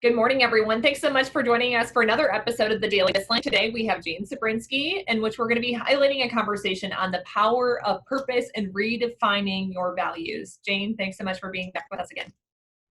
Good morning, everyone. Thanks so much for joining us for another episode of the Daily Baseline. Today, we have Jane Cebrynski, in which we're going to be highlighting a conversation on the power of purpose and redefining your values. Jane, thanks so much for being back with us again.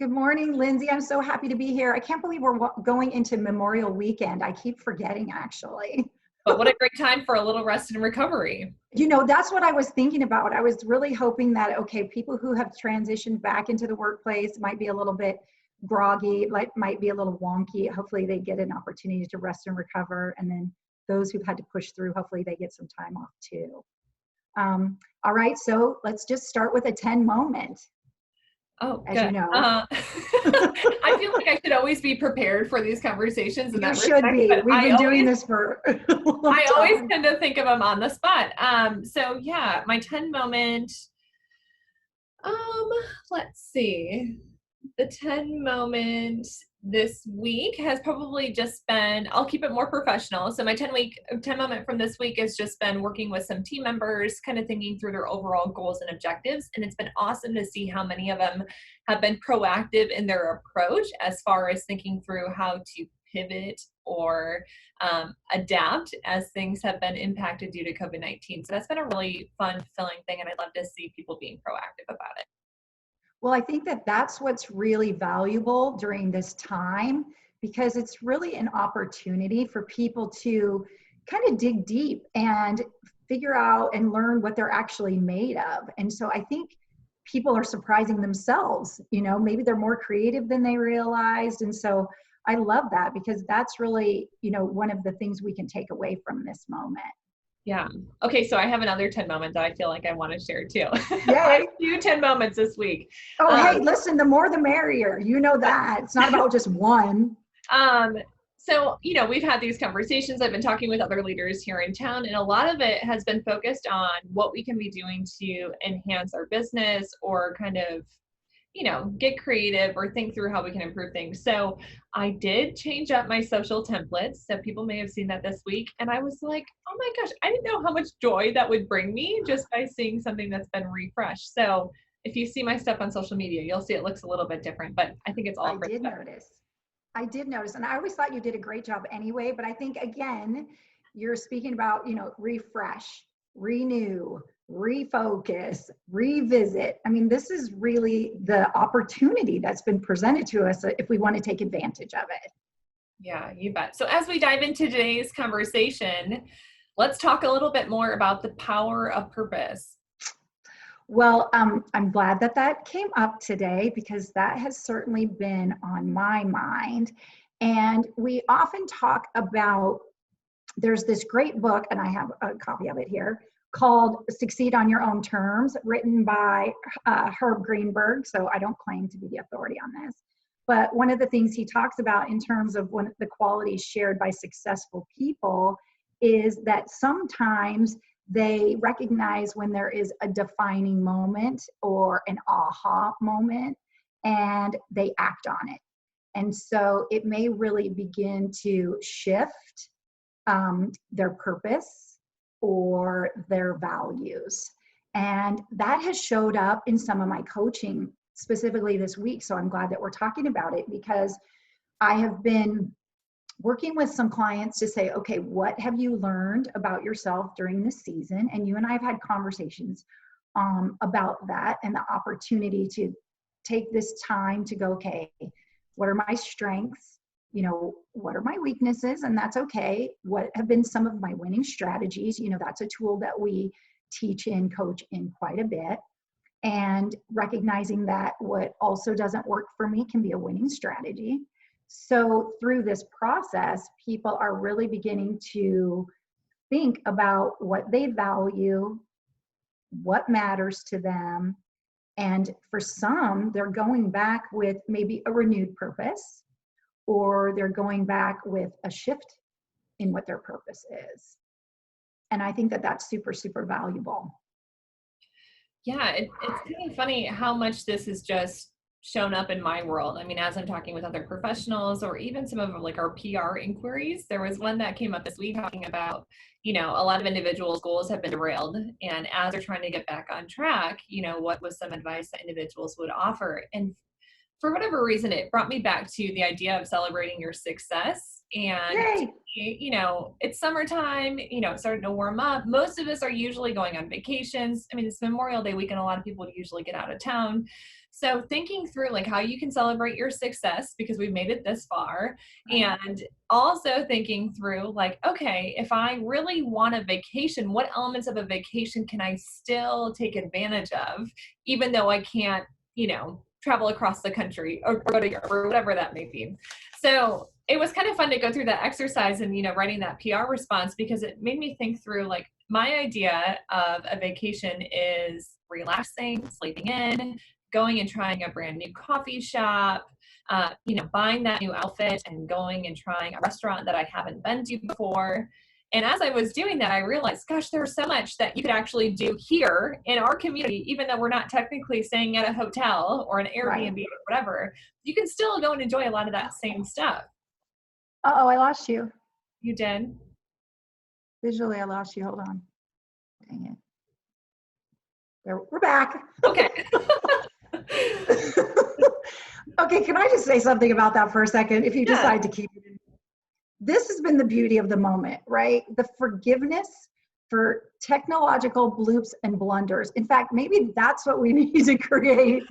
Good morning, Lindsay. I'm so happy to be here. I can't believe we're going into Memorial Weekend. I keep forgetting, actually. But what a great time for a little rest and recovery. You know, that's what I was thinking about. I was really hoping that, okay, people who have transitioned back into the workplace might be a little bit groggy, might be a little wonky. Hopefully they get an opportunity to rest and recover. And then those who've had to push through, hopefully they get some time off too. All right, so let's just start with a 10 moment. Oh, as good. You know. I feel like I should always be prepared for these conversations. You should be. We've been doing this for a long time. I always tend to think of them on the spot. So yeah, my 10 moment, let's see. The 10 moment this week has probably just been, I'll keep it more professional. So my 10 moment from this week has just been working with some team members, kind of thinking through their overall goals and objectives. And it's been awesome to see how many of them have been proactive in their approach as far as thinking through how to pivot or adapt as things have been impacted due to COVID-19. So that's been a really fun, fulfilling thing. And I love to see people being proactive about it. Well, I think that that's what's really valuable during this time, because it's really an opportunity for people to kind of dig deep and figure out and learn what they're actually made of. And so I think people are surprising themselves, you know, maybe they're more creative than they realized. And so I love that, because that's really, you know, one of the things we can take away from this moment. Yeah. Okay. So I have another 10 moments that I feel like I want to share too. Yay. I have a few 10 moments this week. Oh, hey, listen, the more the merrier. You know that. It's not about just one. So, you know, we've had these conversations. I've been talking with other leaders here in town, and a lot of it has been focused on what we can be doing to enhance our business or kind of, you know, get creative or think through how we can improve things. So I did change up my social templates. So people may have seen that this week. And I was like, oh my gosh, I didn't know how much joy that would bring me just by seeing something that's been refreshed. So if you see my stuff on social media, you'll see it looks a little bit different, but I think it's all I did notice. And I always thought you did a great job anyway, but I think, again, you're speaking about, you know, refresh, renew, refocus, revisit. I mean, this is really the opportunity that's been presented to us if we want to take advantage of it. Yeah, you bet. So as we dive into today's conversation, let's talk a little bit more about the power of purpose. Well, I'm glad that came up today, because that has certainly been on my mind. And we often talk about, there's this great book, and I have a copy of it here, called Succeed on Your Own Terms, written by Herb Greenberg. So I don't claim to be the authority on this. But one of the things he talks about in terms of one of the qualities shared by successful people is that sometimes they recognize when there is a defining moment or an aha moment, and they act on it. And so it may really begin to shift their purpose or their values. And that has showed up in some of my coaching specifically this week. So I'm glad that we're talking about it, because I have been working with some clients to say, okay, what have you learned about yourself during this season? And you and I have had conversations about that, and the opportunity to take this time to go, okay, what are my strengths? You know, what are my weaknesses? And that's okay. What have been some of my winning strategies? You know, that's a tool that we teach and coach in quite a bit. And recognizing that what also doesn't work for me can be a winning strategy. So through this process, people are really beginning to think about what they value, what matters to them. And for some, they're going back with maybe a renewed purpose, or they're going back with a shift in what their purpose is. And I think that that's super, super valuable. Yeah, it's kind of funny how much this has just shown up in my world. I mean, as I'm talking with other professionals, or even some of like our PR inquiries, there was one that came up this week talking about, you know, a lot of individuals' goals have been derailed. And as they're trying to get back on track, you know, what was some advice that individuals would offer? And for whatever reason, it brought me back to the idea of celebrating your success. And, Yay. it's summertime, it's starting to warm up. Most of us are usually going on vacations. I mean, it's Memorial Day weekend. A lot of people usually get out of town. So thinking through like how you can celebrate your success because we've made it this far, Right. and also thinking through like, okay, if I really want a vacation, what elements of a vacation can I still take advantage of, even though I can't, travel across the country or go to Europe or whatever that may be. So it was kind of fun to go through that exercise and, writing that PR response, because it made me think through like my idea of a vacation is relaxing, sleeping in, going and trying a brand new coffee shop, buying that new outfit and going and trying a restaurant that I haven't been to before. And as I was doing that, I realized, gosh, there's so much that you could actually do here in our community, even though we're not technically staying at a hotel or an Right. Airbnb or whatever. You can still go and enjoy a lot of that same stuff. Uh-oh, I lost you. You did? Visually, I lost you. Hold on. Dang it. There, we're back. Okay. Okay, can I just say something about that for a second? If you Yeah. decide to keep it in. This has been the beauty of the moment, right? The forgiveness for technological bloops and blunders. In fact, maybe that's what we need to create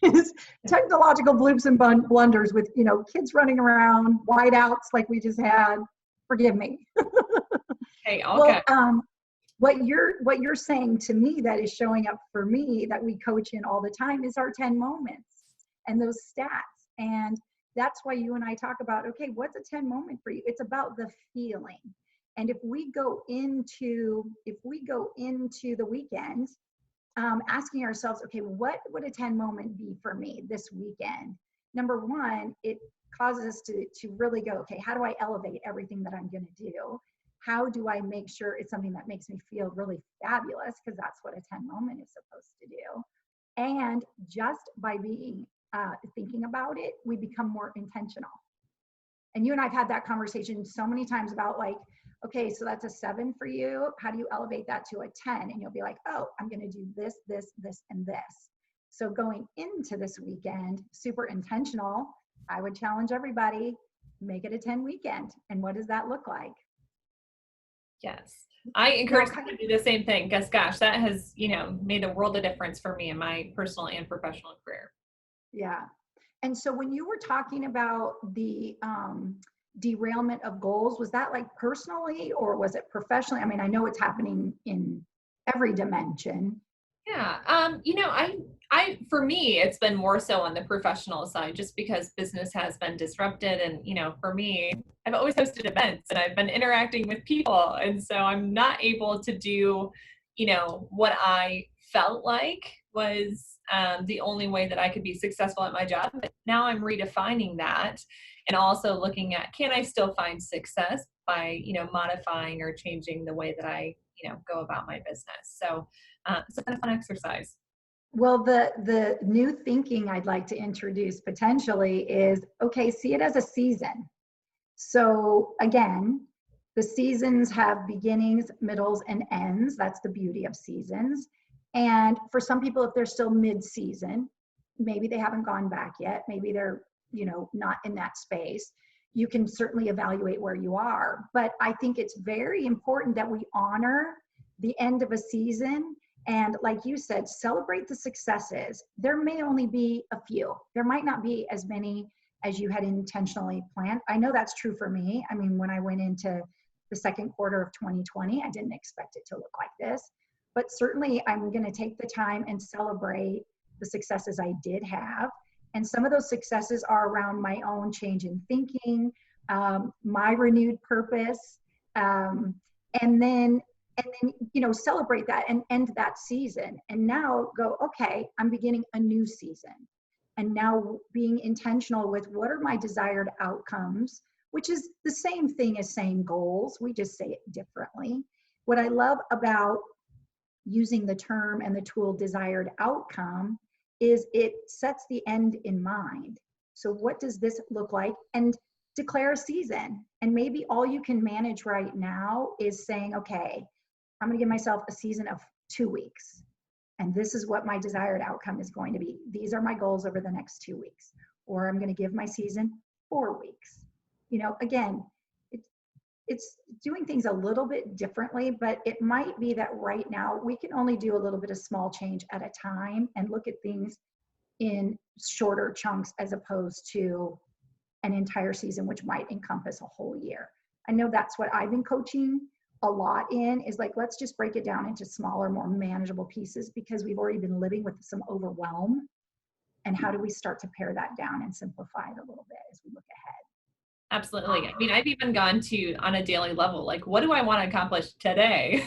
is technological bloops and blunders with, kids running around, whiteouts like we just had. Forgive me. Hey, Well, okay. what you're saying to me that is showing up for me that we coach in all the time is our 10 moments and those stats. And that's why you and I talk about, okay, what's a 10 moment for you? It's about the feeling. And if we go into the weekend, asking ourselves, okay, what would a 10 moment be for me this weekend? Number one, it causes us to really go, okay, how do I elevate everything that I'm going to do? How do I make sure it's something that makes me feel really fabulous? Because that's what a 10 moment is supposed to do. And just by being thinking about it, we become more intentional. And you and I've had that conversation so many times about like, okay, so that's a 7 for you. How do you elevate that to a 10? And you'll be like, oh, I'm going to do this, this, this, and this. So going into this weekend, super intentional, I would challenge everybody, make it a 10 weekend. And what does that look like? Yes. I Now, encourage people to do the same thing because, gosh, that has, made a world of difference for me in my personal and professional career. yeah. And so when you were talking about the derailment of goals, was that like personally or was it professionally? I mean, I know it's happening in every dimension. Yeah. For me, it's been more so on the professional side just because business has been disrupted. And, for me, I've always hosted events and I've been interacting with people. And so I'm not able to do, what I felt like was the only way that I could be successful at my job. But now I'm redefining that and also looking at, can I still find success by, modifying or changing the way that I, go about my business. So it's been a fun exercise. Well, the new thinking I'd like to introduce potentially is, okay, see it as a season. So again, the seasons have beginnings, middles, and ends. That's the beauty of seasons. And for some people, if they're still mid-season, maybe they haven't gone back yet, maybe they're, not in that space, you can certainly evaluate where you are. But I think it's very important that we honor the end of a season. And like you said, celebrate the successes. There may only be a few. There might not be as many as you had intentionally planned. I know that's true for me. I mean, when I went into the second quarter of 2020, I didn't expect it to look like this. But certainly I'm going to take the time and celebrate the successes I did have. And some of those successes are around my own change in thinking, my renewed purpose, and then celebrate that and end that season. And now go, okay, I'm beginning a new season. And now being intentional with what are my desired outcomes, which is the same thing as saying goals. We just say it differently. What I love about using the term and the tool desired outcome is it sets the end in mind. So what does this look like? And declare a season. And maybe all you can manage right now is saying, okay, I'm going to give myself a season of 2 weeks. And this is what my desired outcome is going to be. These are my goals over the next 2 weeks. or I'm going to give my season 4 weeks. Again, it's doing things a little bit differently, but it might be that right now we can only do a little bit of small change at a time and look at things in shorter chunks as opposed to an entire season, which might encompass a whole year. I know that's what I've been coaching a lot in, is like, let's just break it down into smaller, more manageable pieces, because we've already been living with some overwhelm. And how do we start to pare that down and simplify it a little bit as we look ahead? Absolutely. I mean, I've even gone to on a daily level, like, what do I want to accomplish today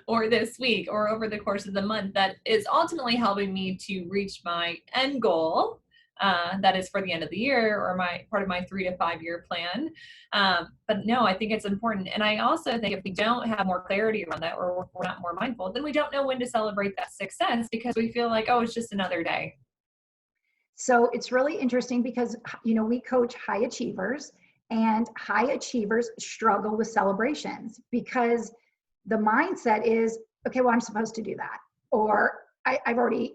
or this week or over the course of the month that is ultimately helping me to reach my end goal. That is for the end of the year, or my part of my 3 to 5 year plan. But no, I think it's important. And I also think if we don't have more clarity around that, or we're not more mindful, then we don't know when to celebrate that success, because we feel like, oh, it's just another day. So it's really interesting because, we coach high achievers, and high achievers struggle with celebrations because the mindset is, okay, well, I'm supposed to do that. Or I've already,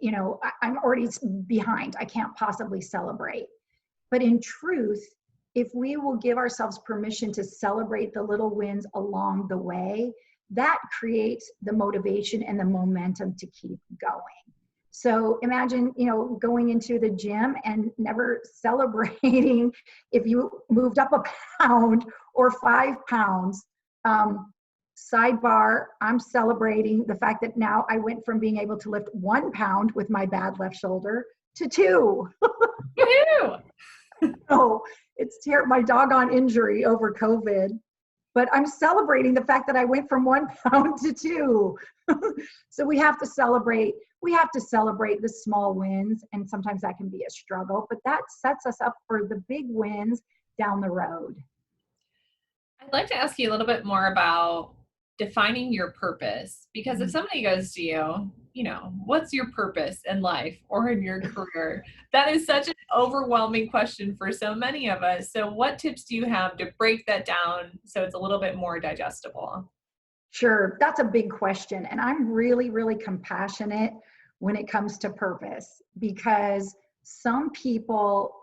I'm already behind. I can't possibly celebrate. But in truth, if we will give ourselves permission to celebrate the little wins along the way, that creates the motivation and the momentum to keep going. So imagine, going into the gym and never celebrating if you moved up a pound or 5 pounds. Sidebar, I'm celebrating the fact that now I went from being able to lift 1 pound with my bad left shoulder to 2. Woohoo! Oh, it's my doggone injury over COVID. But I'm celebrating the fact that I went from 1 pound to 2. So we have to celebrate. We have to celebrate the small wins, and sometimes that can be a struggle, but that sets us up for the big wins down the road. I'd like to ask you a little bit more about defining your purpose, because if somebody goes to you, what's your purpose in life or in your career? That is such an overwhelming question for so many of us. So what tips do you have to break that down so it's a little bit more digestible? Sure, that's a big question. And I'm really, really compassionate when it comes to purpose, because some people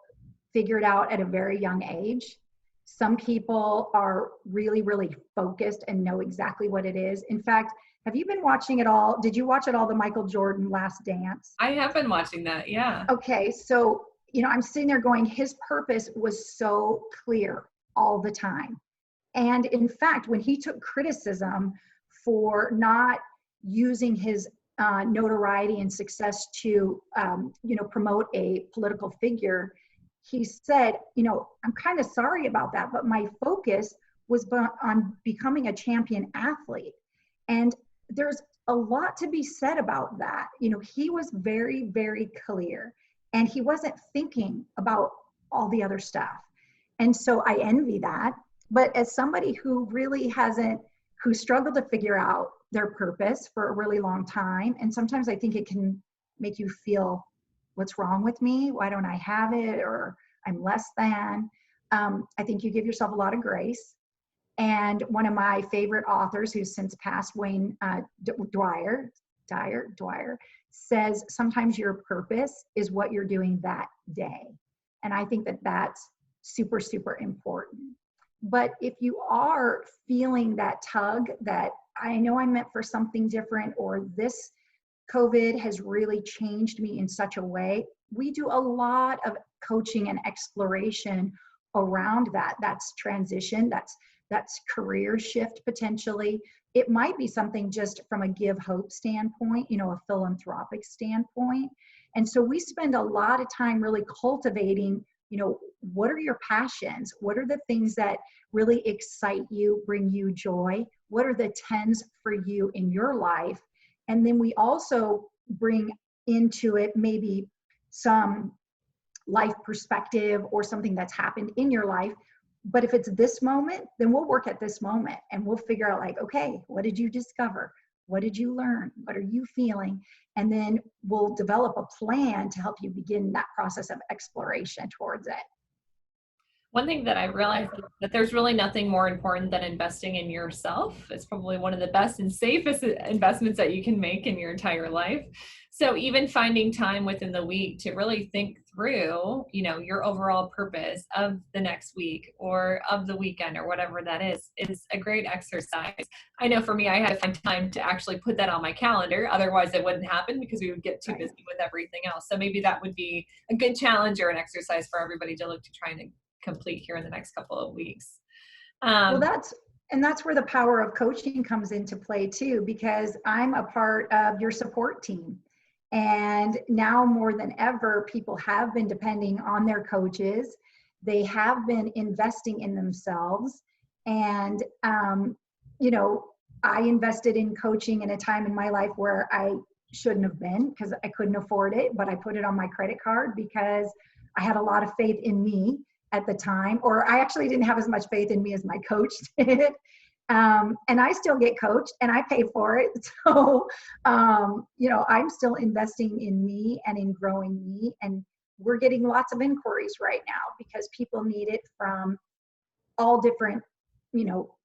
figure it out at a very young age. Some people are really, really focused and know exactly what it is. In fact, have you been watching it all? Did you watch it all, the Michael Jordan Last Dance? I have been watching that. Yeah. Okay, so, I'm sitting there going, his purpose was so clear all the time. And in fact, when he took criticism for not using his notoriety and success to, promote a political figure, he said, I'm kind of sorry about that, but my focus was on becoming a champion athlete. And there's a lot to be said about that. He was very, very clear, and he wasn't thinking about all the other stuff. And so I envy that. But as somebody who really who struggled to figure out their purpose for a really long time, and sometimes I think it can make you feel, what's wrong with me? Why don't I have it? Or I'm less than. I think you give yourself a lot of grace. And one of my favorite authors, who's since passed, Wayne Dyer, says sometimes your purpose is what you're doing that day. And I think that that's super, super important. But if you are feeling that tug that I know I'm meant for something different, or this COVID has really changed me in such a way, we do a lot of coaching and exploration around that. That's transition, that's career shift potentially. It might be something just from a give hope standpoint, a philanthropic standpoint. And so we spend a lot of time really cultivating, what are your passions? What are the things that really excite you, bring you joy? What are the 10s for you in your life? And then we also bring into it maybe some life perspective or something that's happened in your life. But if it's this moment, then we'll work at this moment and we'll figure out, like, okay, what did you discover? What did you learn? What are you feeling? And then we'll develop a plan to help you begin that process of exploration towards it. One thing that I realized is that there's really nothing more important than investing in yourself. It's probably one of the best and safest investments that you can make in your entire life. So even finding time within the week to really think through, you know, your overall purpose of the next week or of the weekend or whatever that is a great exercise. I know for me, I had to find time to actually put that on my calendar. Otherwise it wouldn't happen because we would get too Right. busy with everything else. So maybe that would be a good challenge or an exercise for everybody to look to trying to complete here in the next couple of weeks. Well, Um, that's where the power of coaching comes into play too, because I'm a part of your support team. And now more than ever, people have been depending on their coaches. They have been investing in themselves. And, you know, I invested in coaching in a time in my life where I shouldn't have been because I couldn't afford it, but I put it on my credit card because I had a lot of faith in me at the time, or I actually didn't have as much faith in me as my coach did. And I still get coached and I pay for it. So, you know, I'm still investing in me and in growing me. And we're getting lots of inquiries right now because people need it from all different, you know,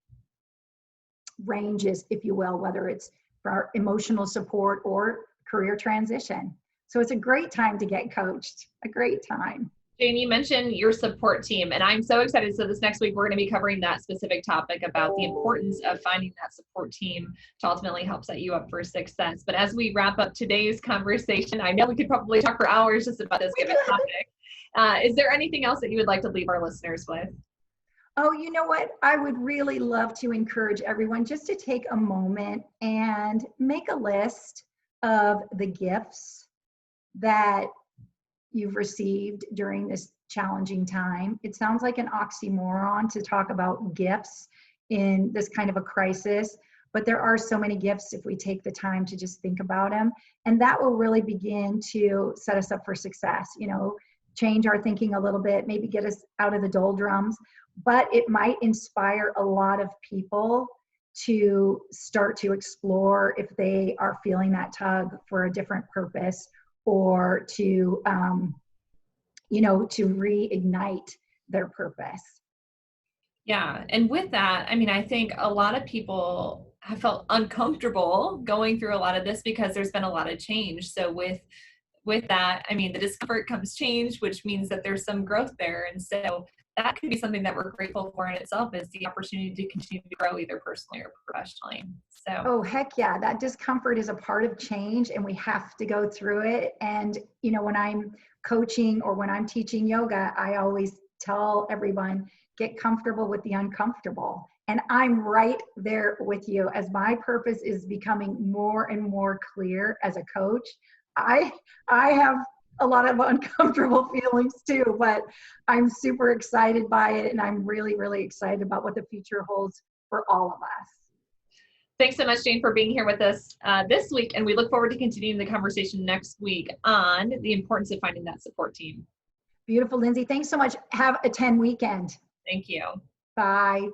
ranges, if you will, whether it's for emotional support or career transition. So it's a great time to get coached, a great time. Jane, you mentioned your support team, and I'm so excited. So this next week, we're going to be covering that specific topic about the importance of finding that support team to ultimately help set you up for success. But as we wrap up today's conversation, I know we could probably talk for hours just about this given topic. Is there anything else that you would like to leave our listeners with? Oh, you know what? I would really love to encourage everyone just to take a moment and make a list of the gifts that you've received during this challenging time. It sounds like an oxymoron to talk about gifts in this kind of a crisis, but there are so many gifts if we take the time to just think about them. And that will really begin to set us up for success, you know, change our thinking a little bit, maybe get us out of the doldrums, but it might inspire a lot of people to start to explore if they are feeling that tug for a different purpose or to, you know, to reignite their purpose. Yeah. And with that, I mean, I think a lot of people have felt uncomfortable going through a lot of this because there's been a lot of change. So with that, I mean, the discomfort comes change, which means that there's some growth there. And so that could be something that we're grateful for in itself, is the opportunity to continue to grow either personally or professionally. So Oh, heck yeah. That discomfort is a part of change and we have to go through it. And, you know, when I'm coaching or when I'm teaching yoga, I always tell everyone, get comfortable with the uncomfortable. And I'm right there with you as my purpose is becoming more and more clear as a coach. I I have a lot of uncomfortable feelings too, but I'm super excited by it and I'm really, really excited about what the future holds for all of us. thanks so much, Jane, for being here with us this week. And we look forward to continuing the conversation next week on the importance of finding that support team. Beautiful, Lindsay. Thanks so much. Have a 10 weekend. Thank you. Bye.